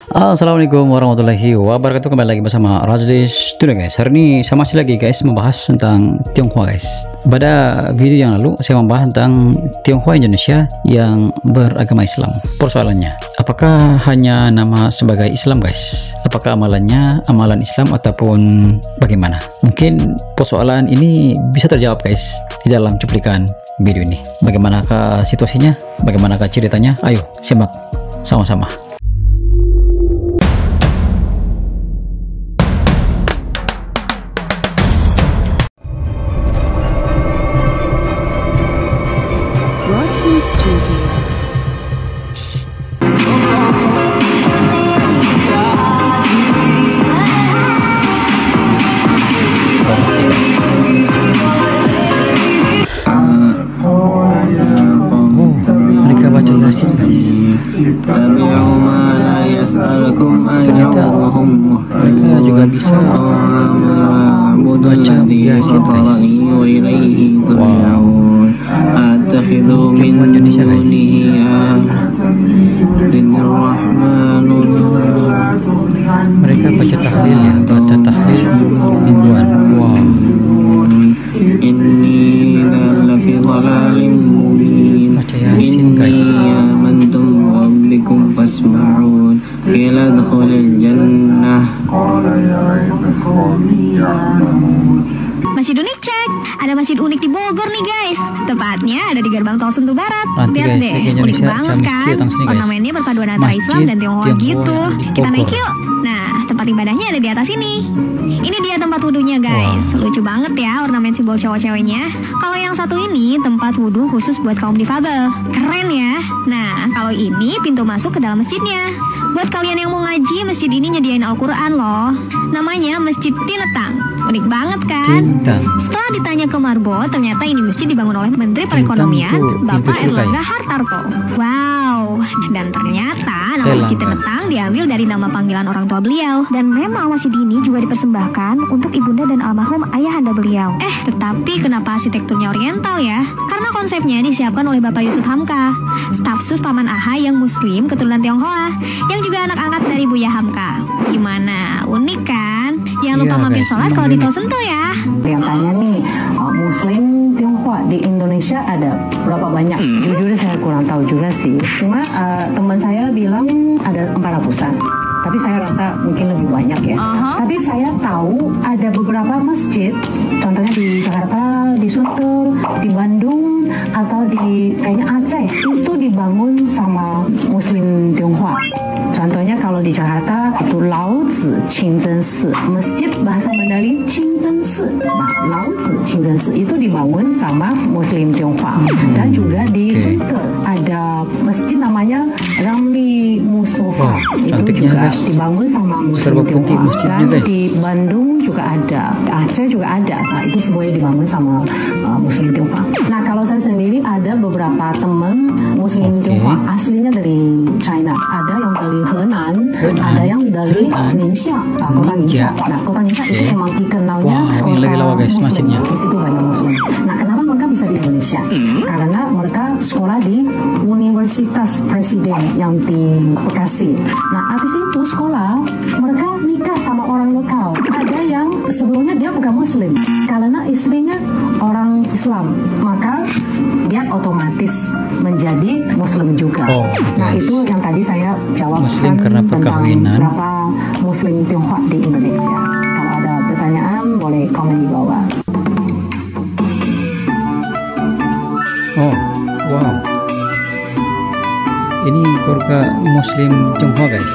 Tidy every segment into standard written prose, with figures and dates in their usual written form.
Assalamualaikum warahmatullahi wabarakatuh. Kembali lagi bersama Rajli Studio guys. Hari ini saya masih lagi guys membahas tentang Tionghoa guys. Pada video yang lalu saya membahas tentang Tionghoa Indonesia yang beragama Islam. Persoalannya, apakah hanya nama sebagai Islam guys? Apakah amalannya amalan Islam ataupun bagaimana? Mungkin persoalan ini bisa terjawab guys di dalam cuplikan video ini. Bagaimanakah situasinya? Bagaimanakah ceritanya? Ayo simak sama-sama. Studio. Mereka baca Yasin guys. Ternyata mereka juga bisa baca Yasin guys. Wow. Tionghoa Indonesia guys. Mereka baca tahlil ya, baca tahlil mingguan. Wow. Baca Yasin guys. Masjid unik cek, ada masjid unik di Bogor nih guys. Tepatnya ada di gerbang tol Sentul Barat. Nanti Lihat guys, deh, kayaknya unik Indonesia banget kan? Ornamennya berpaduan antara Islam dan Tionghoa gitu. Kita naik yuk. Nah, tempat ibadahnya ada di atas ini. Ini dia tempat wudhunya guys. Lucu banget ya ornamen simbol cowok-ceweknya. Kalau yang satu ini tempat wudhu khusus buat kaum difabel. Keren ya. Nah, kalau ini pintu masuk ke dalam masjidnya. Buat kalian yang mau ngaji, masjid ini nyediain Al-Quran loh. Namanya Masjid Tinetang. Unik banget kan? Setelah ditanya ke Marbot, ternyata ini masjid dibangun oleh Menteri Perekonomian Bapak Erlangga Hartarto. Wow, dan ternyata nama Masjid Tinetang diambil dari nama panggilan orang tua beliau. Dan memang masjid ini juga dipersembahkan untuk ibunda dan almarhum ayahanda beliau. Tetapi kenapa arsitekturnya oriental ya? Karena konsepnya disiapkan oleh Bapak Yusuf Hamka, staf sus Paman AHA yang muslim keturunan Tionghoa, yang juga anak angkat dari Buya Hamka. Gimana? Unik kan? Jangan lupa mampir sholat kalau di Tol Sentul ya. Yang tanya nih, Muslim Tionghoa di Indonesia ada berapa banyak? Jujur saya kurang tahu juga sih. Cuma teman saya bilang ada 400-an. Tapi saya rasa mungkin lebih banyak ya. Tapi saya tahu ada beberapa masjid, contohnya di Jakarta, di Sunter, di Bandung, atau di kayaknya Aceh, itu dibangun sama Muslim Tionghoa. Contohnya kalau di Jakarta itu Laozi Qingzhen Si, masjid bahasa Mandarin Qingzhen Si. Nah, Laozi Qingzhen Si itu dibangun sama Muslim Tionghoa. Dan juga di Sunter ada masjid namanya Ramli Mustafa. Itu juga dibangun sama Muslim Tionghoa. Dan di Bandung juga ada, Aceh juga ada. Nah, itu semuanya dibangun sama Muslim Tionghoa. Nah, kalau saya sendiri ada beberapa teman Muslim Tionghoa aslinya dari China. Ada yang dari Henan, ada yang dari Ningxia, kota Ningxia. Nah, kota Ningxia itu memang dikenalnya kota Muslim. Di situ banyak Muslim. Nah, kenapa mereka bisa di Indonesia? Karena mereka sekolah di Universitas Presiden yang di Bekasi. Nah, habis itu sekolah mereka nikah sama orang lokal. Ada yang sebelumnya dia bukan Muslim, karena istrinya orang Islam, maka dia otomatis menjadi Muslim juga. Nah, itu yang tadi saya jawabkan tentang berapa Muslim Tionghoa di Indonesia. Kalau ada pertanyaan boleh komen di bawah. Wow. Ini keluarga Muslim Tionghoa guys.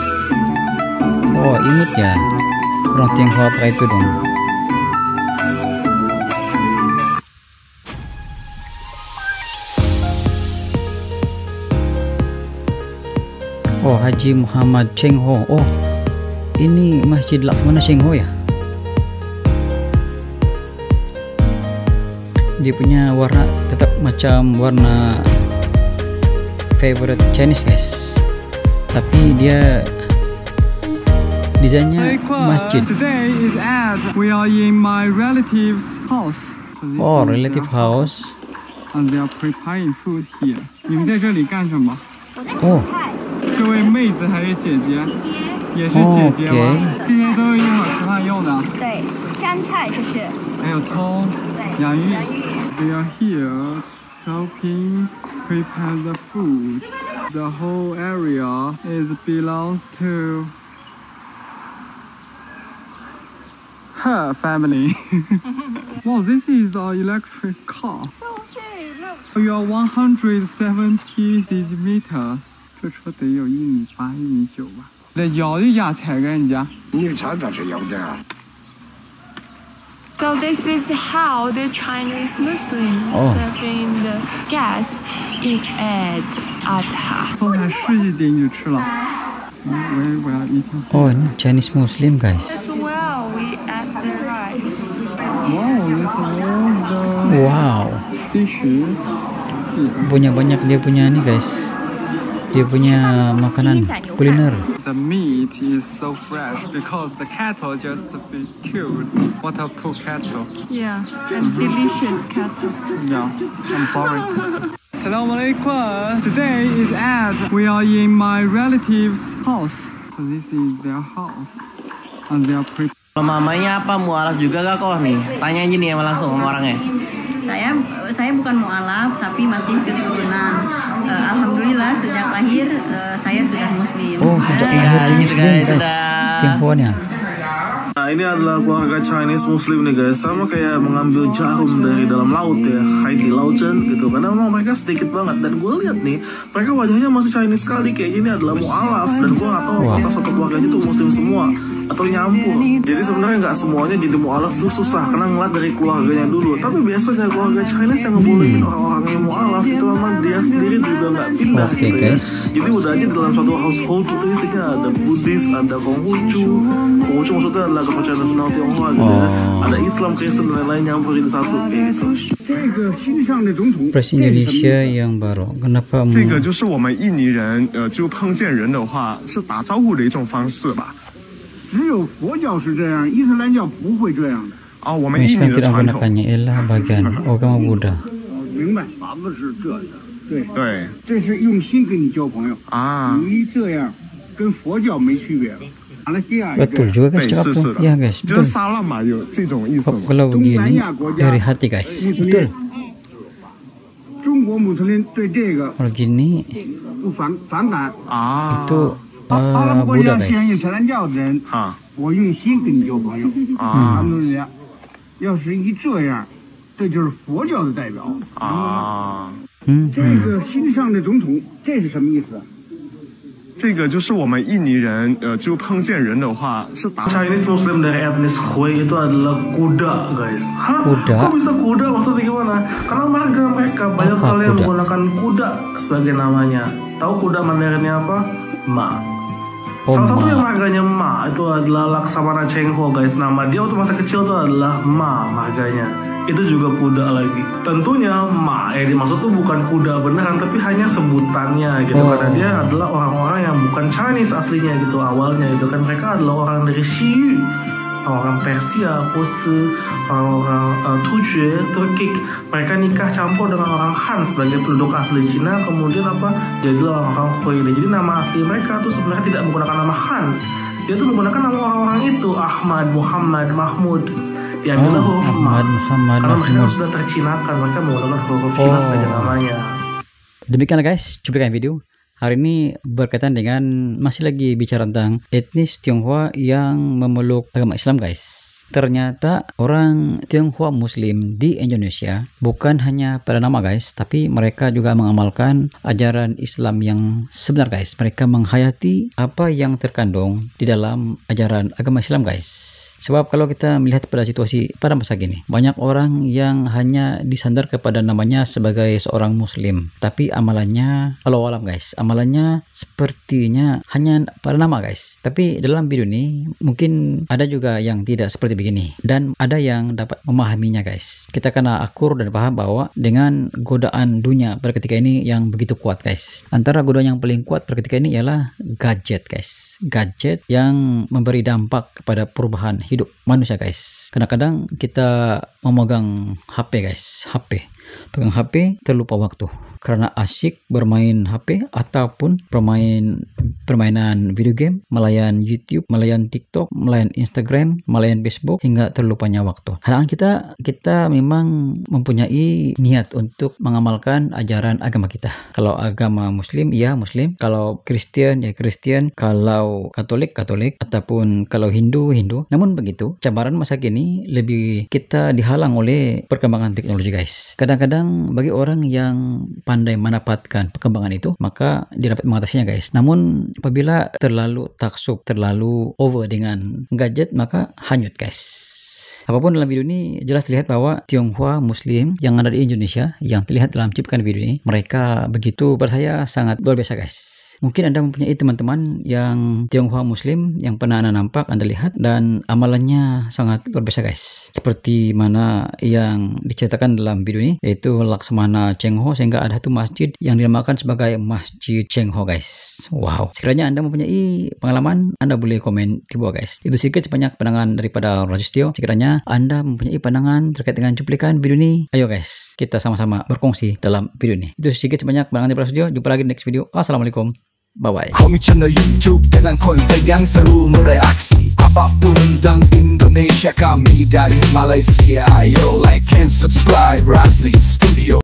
Imut ya. Orang Tionghoa pakai itu dong. Haji Muhammad Cheng Ho. Ini Masjid Laksmana Cheng Ho ya. Dia punya warna tetap macam warna favorite Chinese guys. Tapi dia desainnya masjid. We are in my relative's house. Relative house. And they are preparing food here. 你们在这里干什么？哦，各位妹子还是姐姐？也是姐姐吗？这些都是用好吃饭用的。对，香菜这是。还有葱、洋芋。We are here helping prepare the food. The whole area belongs to her family. Wow, this is an electric car. You are 170 centimeters. 这车得有1.8米、1.9米吧。那摇一下踩跟人家。你查咋是摇的啊？ So this is how the Chinese Muslims serving the guests in Eid Adha. 做菜试一点你就吃了。我要一听。Oh, ini Chinese Muslim guys. As well, we add the rice. Wow, this all the Wow. dishes. Punya banyak dia punya nih guys. Dia punya makanan kuliner. The meat is so fresh because the cattle just be killed. What a cool cattle. Yeah, and delicious cattle. Yeah, I'm sorry. Assalamu alaikum. Today is Eid. We are in my relative's house. So this is their house. And they are preparing. Mamanya apa mualaf juga gak kok nih? Tanya aja nih langsung sama orangnya. Saya bukan mualaf tapi masih keturunan. Alhamdulillah sejak lahir saya sudah muslim. Oh, sejak lahir muslim guys. Tionghoanya. Nah, ini adalah keluarga Chinese Muslim nih guys, sama kayak mengambil jarum dari dalam laut ya, Haiti Lauchen gitu. Karena memang mereka sedikit banget dan gue lihat nih, mereka wajahnya masih Chinese sekali, kayak ini adalah mualaf dan gue nggak tahu apakah satu keluarganya tuh Muslim semua atau nyampur. Jadi sebenarnya nggak semuanya jadi mualaf tuh susah, karena ngeliat dari keluarganya dulu. Tapi biasanya keluarga Chinese yang ngebolehin orang-orang yang mualaf itu memang dia sendiri juga nggak pindah gitu ya. Jadi udah aja dalam suatu household itu isinya ada Buddhis, ada Konghucu. Konghucu maksudnya adalah kepercayaan nasional Tionghoa gitu ya. Ada Islam, Kristen dan lain-lain nyampurin satu kayak gitu. Presiden Indonesia yang baru, kenapa? 这个就是我们印尼人，就碰见人的话是打招呼的一种方式吧。只有佛教是这样，伊斯兰教不会这样的。啊，我们印尼的传统。 ialah bagian agama Buddha. 明白，法子是这样，对对，这是用心跟你交朋友啊。你这样跟佛教没区别了。 Betul juga guys, cakap tuh. Iya guys, betul. Kalau begini dari hati guys, betul. Kalau gini itu Buddha guys. 我用心跟你交朋友啊，要是一这样，这就是佛教的代表啊。这个新上的总统，这是什么意思？ 这个就是我们印尼人，就碰见人的话是打。Chinese Muslim dari etnis Hui itu adalah kuda, guys. Hah? Kuda? Kok bisa kuda? Maksudnya gimana? Karena mereka banyak sekali yang menggunakan kuda sebagai namanya. Tahu kuda Mandarinnya apa? Ma. Salah satu yang marganya Ma itu adalah Laksamana Cheng Ho, guys. Nama dia waktu masa kecil itu adalah Ma marganya. Itu juga kuda lagi. Tentunya Ma yang dimaksud tuh bukan kuda beneran, tapi hanya sebutannya gitu. Karena dia adalah orang-orang yang bukan Chinese aslinya gitu awalnya gitu kan. Mereka adalah orang dari Xiyu, orang Persia, Pose, orang-orang Tujue, Turkik. Mereka nikah campur dengan orang Han sebagai penduduk asli Cina. Kemudian jadilah orang-orang Hui. Jadi nama asli mereka tuh sebenarnya tidak menggunakan nama Han. Dia tuh menggunakan nama orang-orang itu, Ahmad, Muhammad, Mahmud. Diambillah huruf Ma, karena mereka sudah tercinakan, mereka menggunakan huruf Cina sebagai namanya. Demikianlah guys, cuplikan video. Hari ini berkaitan dengan masih lagi bicara tentang etnis Tionghoa yang memeluk agama Islam guys. Ternyata orang Tionghoa Muslim di Indonesia bukan hanya pada nama guys, tapi mereka juga mengamalkan ajaran Islam yang sebenar guys. Mereka menghayati apa yang terkandung di dalam ajaran agama Islam guys. Sebab kalau kita melihat pada situasi pada masa gini, banyak orang yang hanya disandar kepada namanya sebagai seorang Muslim, tapi amalannya Allahu alam guys, amalannya sepertinya hanya pada nama guys. Tapi dalam video ini mungkin ada juga yang tidak seperti begini, dan ada yang dapat memahaminya guys. Kita kena akur dan paham bahwa dengan godaan dunia pada ketika ini yang begitu kuat guys. Antara godaan yang paling kuat pada ketika ini ialah gadget guys. Gadget yang memberi dampak kepada perubahan hidup manusia guys. Kadang-kadang kita memegang HP guys, HP Pegang HP terlupa waktu karena asyik bermain HP ataupun permainan video game, melayan YouTube, melayan TikTok, melayan Instagram, melayan Facebook hingga terlupanya waktu. Halangan kita memang mempunyai niat untuk mengamalkan ajaran agama kita. Kalau agama Muslim, ya Muslim. Kalau Kristen, ya Kristen. Kalau Katolik, ataupun kalau Hindu. Namun begitu, cabaran masa kini lebih kita dihalang oleh perkembangan teknologi, guys. Kadang-kadang bagi orang yang pandai mendapatkan perkembangan itu, maka dia dapat mengatasinya, guys. Namun apabila terlalu taksub, terlalu over dengan gadget, maka hanyut, guys. Apapun dalam video ini jelas terlihat bahwa Tionghoa Muslim yang ada di Indonesia yang terlihat dalam cuplikan video ini, mereka begitu saya sangat luar biasa, guys. Mungkin Anda mempunyai teman-teman yang Tionghoa Muslim yang pernah Anda nampak, Anda lihat, dan amalannya sangat luar biasa, guys. Seperti mana yang diceritakan dalam video ini, yaitu Laksamana Cheng Ho, sehingga ada satu masjid yang dinamakan sebagai Masjid Cheng Ho, guys. Wow. Sekiranya Anda mempunyai pengalaman, Anda boleh komen di bawah, guys. Itu sedikit sebanyak pandangan daripada Rajistio. Sekiranya Anda mempunyai pandangan terkait dengan cuplikan video ini, ayo guys, kita sama-sama berkongsi dalam video ini. Itu sedikit sebanyak pandangan daripada Rajistio. Jumpa lagi di next video. Assalamualaikum. Bye-bye. Kami channel YouTube dengan konten yang seru mereaksi apapun tentang Indonesia, kami dari Malaysia. Ayo like and subscribe Razli Studio.